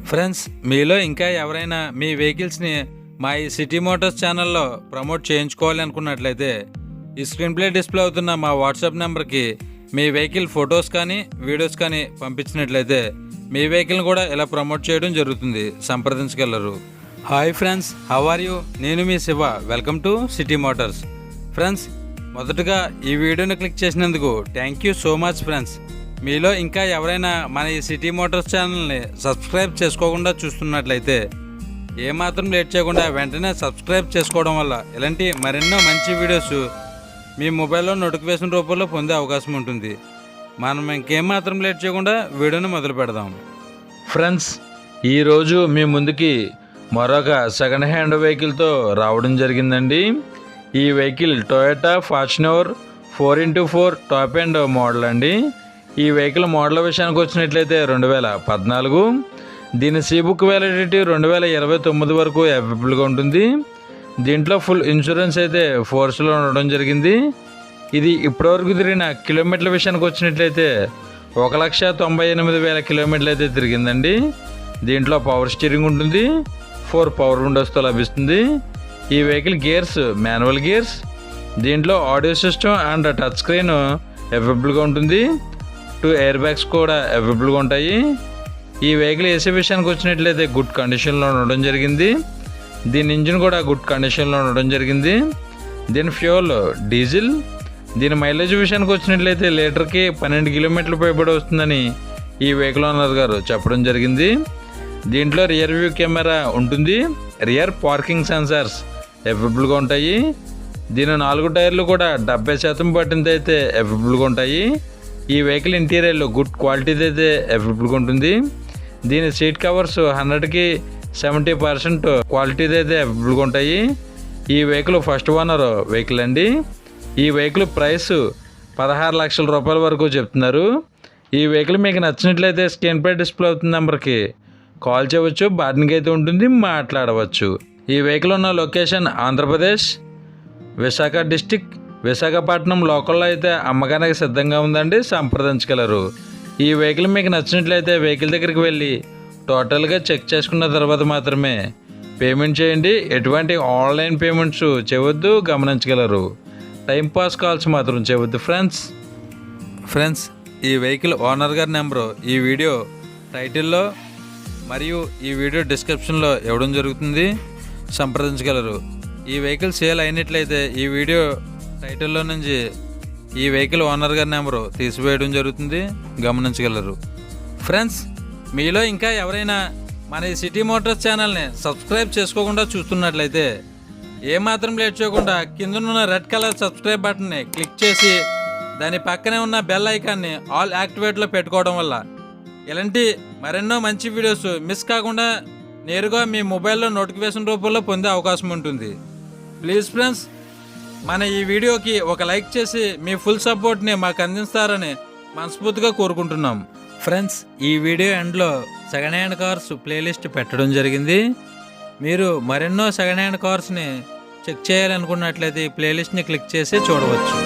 Friends, మీలో ఇంకా ఎవరైనా మీ వెహికల్స్ని మా ఈ సిటీ మోటార్స్ ఛానల్లో ప్రమోట్ చేయించుకోవాలి అనుకున్నట్లయితే ఈ స్క్రీన్ ప్లే డిస్ప్లే అవుతున్న మా వాట్సాప్ నెంబర్కి మీ వెహికల్ ఫొటోస్ కానీ వీడియోస్ కానీ పంపించినట్లయితే మీ వెహికల్ని కూడా ఇలా ప్రమోట్ చేయడం జరుగుతుంది. సంప్రదించగలరు. Hi friends, how are you? నేను మీ Shiva. Welcome to city motors. Friends, మొదటగా ఈ వీడియోని క్లిక్ చేసినందుకు thank you so much friends. మీలో ఇంకా ఎవరైనా మన ఈ సిటీ మోటార్స్ ఛానల్ని సబ్స్క్రైబ్ చేసుకోకుండా చూస్తున్నట్లయితే ఏమాత్రం లేట్ చేయకుండా వెంటనే సబ్స్క్రైబ్ చేసుకోవడం వల్ల ఇలాంటి మరెన్నో మంచి వీడియోస్ మీ మొబైల్లో నోటిఫికేషన్ రూపంలో పొందే అవకాశం ఉంటుంది. మనం ఇంకేమాత్రం లేట్ చేయకుండా వీడియోని మొదలు పెడదాం. ఫ్రెండ్స్, ఈరోజు మీ ముందుకి మరొక సెకండ్ హ్యాండ్ వెహికల్తో రావడం జరిగిందండి. ఈ vehicle Toyota Fortuner 4x4 top and model అండి. ఈ వెహికల్ మోడల్ విషయానికి వచ్చినట్లయితే 2014. దీని సీ బుక్ వ్యాలిడిటీ 2029 వరకు అవైలబుల్గా ఉంటుంది. దీంట్లో ఫుల్ ఇన్సూరెన్స్ అయితే ఫోర్స్లో ఉండడం జరిగింది. ఇది ఇప్పటివరకు తిరిగిన కిలోమీటర్ల విషయానికి వచ్చినట్లయితే 1,98,000 కిలోమీటర్లు అయితే తిరిగిందండి. దీంట్లో పవర్ స్టీరింగ్ ఉంటుంది, 4 పవర్ విండోస్తో లభిస్తుంది. ఈ వెహికల్ గేర్స్ మాన్యువల్ గేర్స్. దీంట్లో audio system and touch screen అవైలబుల్గా ఉంటుంది. 2 ఎయిర్ బ్యాగ్స్ కూడా అవైలబుల్గా ఉంటాయి. ఈ వెహికల్ ఏసీ విషయానికి వచ్చినట్లయితే గుడ్ కండిషన్లో ఉండడం జరిగింది. దీని ఇంజిన్ కూడా గుడ్ కండిషన్లో ఉండడం జరిగింది. దీని ఫ్యూయల్ డీజిల్. దీని మైలేజ్ విషయానికి వచ్చినట్లయితే లీటర్కి 12 కిలోమీటర్లు పైబడి వస్తుందని ఈ వెహికల్ ఓనర్ గారు చెప్పడం జరిగింది. దీంట్లో రియర్ వ్యూ కెమెరా ఉంటుంది. రియర్ పార్కింగ్ సెన్సార్స్ అవైలబుల్గా ఉంటాయి. దీని 4 టైర్లు కూడా 70% పట్టింది అయితే అవైలబుల్గా ఉంటాయి. ఈ వెహికల్ ఇంటీరియర్లో గుడ్ క్వాలిటీది అయితే అవైలబుల్గా ఉంటుంది. దీని సీట్ కవర్స్ 100కి 70% క్వాలిటీది అయితే అవైలబుల్గా ఉంటాయి. ఈ వెహికల్ ఫస్ట్ ఓనర్ వెహికల్ అండి. ఈ వెహికల్ ప్రైస్ 16 లక్షల రూపాయల వరకు చెప్తున్నారు. ఈ వెహికల్ మీకు నచ్చినట్లయితే స్క్రీన్ పై డిస్ప్లే అవుతున్న నెంబర్కి కాల్ చేయవచ్చు. బార్గెనింగ్ అయితే ఉంటుంది, మాట్లాడవచ్చు. ఈ వెహికల్ ఉన్న లొకేషన్ ఆంధ్రప్రదేశ్, విశాఖ డిస్టిక్, విశాఖపట్నం లోకల్లో అయితే అమ్మకానికి సిద్ధంగా ఉందండి. సంప్రదించగలరు. ఈ వెహికల్ మీకు నచ్చినట్లయితే వెహికల్ దగ్గరికి వెళ్ళి టోటల్గా చెక్ చేసుకున్న తర్వాత మాత్రమే పేమెంట్ చేయండి. ఎటువంటి ఆన్లైన్ పేమెంట్స్ చేయవద్దు, గమనించగలరు. టైంపాస్ కాల్స్ మాత్రం చేయవద్దు ఫ్రెండ్స్, ఈ వెహికల్ ఓనర్ గారి నెంబరు ఈ వీడియో టైటిల్లో మరియు ఈ వీడియో డిస్క్రిప్షన్లో ఇవ్వడం జరుగుతుంది. సంప్రదించగలరు. ఈ వెహికల్ సేల్ అయినట్లయితే ఈ వీడియో టైటిల్లో నుంచి ఈ వెహికల్ ఓనర్ గారి నెంబరు తీసివేయడం జరుగుతుంది. గమనించగలరు. ఫ్రెండ్స్, మీలో ఇంకా ఎవరైనా మన ఈ సిటీ మోటార్స్ ఛానల్ని సబ్స్క్రైబ్ చేసుకోకుండా చూస్తున్నట్లయితే ఏమాత్రం లేట్ చేయకుండా కిందనున్న రెడ్ కలర్ సబ్స్క్రైబ్ బటన్ని క్లిక్ చేసి దాని పక్కనే ఉన్న బెల్ ఐకాన్ని ఆల్ యాక్టివేట్లో పెట్టుకోవడం వల్ల ఇలాంటి మరెన్నో మంచి వీడియోస్ మిస్ కాకుండా నేరుగా మీ మొబైల్లో నోటిఫికేషన్ రూపంలో పొందే అవకాశం ఉంటుంది. ప్లీజ్ ఫ్రెండ్స్, మన ఈ వీడియోకి ఒక లైక్ చేసి మీ ఫుల్ సపోర్ట్ని మాకు అందిస్తారని మనస్ఫూర్తిగా కోరుకుంటున్నాం. ఫ్రెండ్స్, ఈ వీడియో ఎండ్లో సెకండ్ హ్యాండ్ కార్స్ ప్లేలిస్ట్ పెట్టడం జరిగింది. మీరు మరెన్నో సెకండ్ హ్యాండ్ కార్స్ని చెక్ చేయాలనుకున్నట్లయితే ఈ ప్లేలిస్ట్ని క్లిక్ చేసి చూడవచ్చు.